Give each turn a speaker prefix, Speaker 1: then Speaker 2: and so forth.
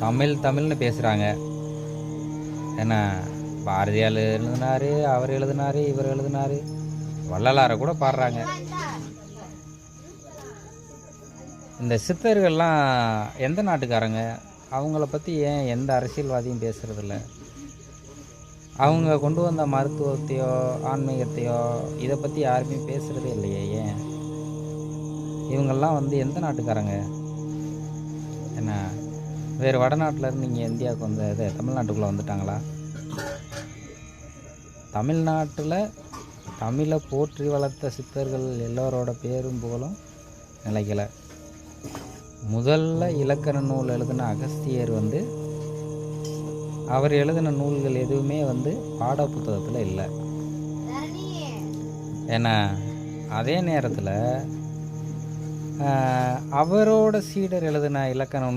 Speaker 1: தமிழ்னு பேசுகிறாங்க. ஏன்னா பாரதியார் எழுதினாரு, அவர் எழுதினாரு, இவர் எழுதினாரு, வள்ளலாரை கூட பாடுறாங்க. இந்த சித்தர்கள்லாம் எந்த நாட்டுக்காரங்க? அவங்கள பற்றி ஏன் எந்த அரசியல்வாதியும் பேசுகிறதில்ல? அவங்க கொண்டு வந்த மருத்துவத்தையோ ஆன்மீகத்தையோ இதை பற்றி யாருமே பேசுகிறதே இல்லையே. ஏன்? இவங்கெல்லாம் எந்த நாட்டுக்காரங்க? என்ன வேறு வடநாட்டிலேருந்து இங்கே இந்தியாவுக்கு இது தமிழ்நாட்டுக்குள்ளே வந்துட்டாங்களா? தமிழ்நாட்டில் தமிழை போற்றி வளர்த்த சித்தர்கள் எல்லோரோட பேரும் புகழும் நிலைக்கலை. முதல்ல இலக்கண நூல் எழுதின அகஸ்தியர் அவர் எழுதின நூல்கள் எதுவுமே பாட புத்தகத்தில் இல்லை. ஏன்னா அதே நேரத்தில் அவரோட சீடர் எழுதின இலக்கண நூல்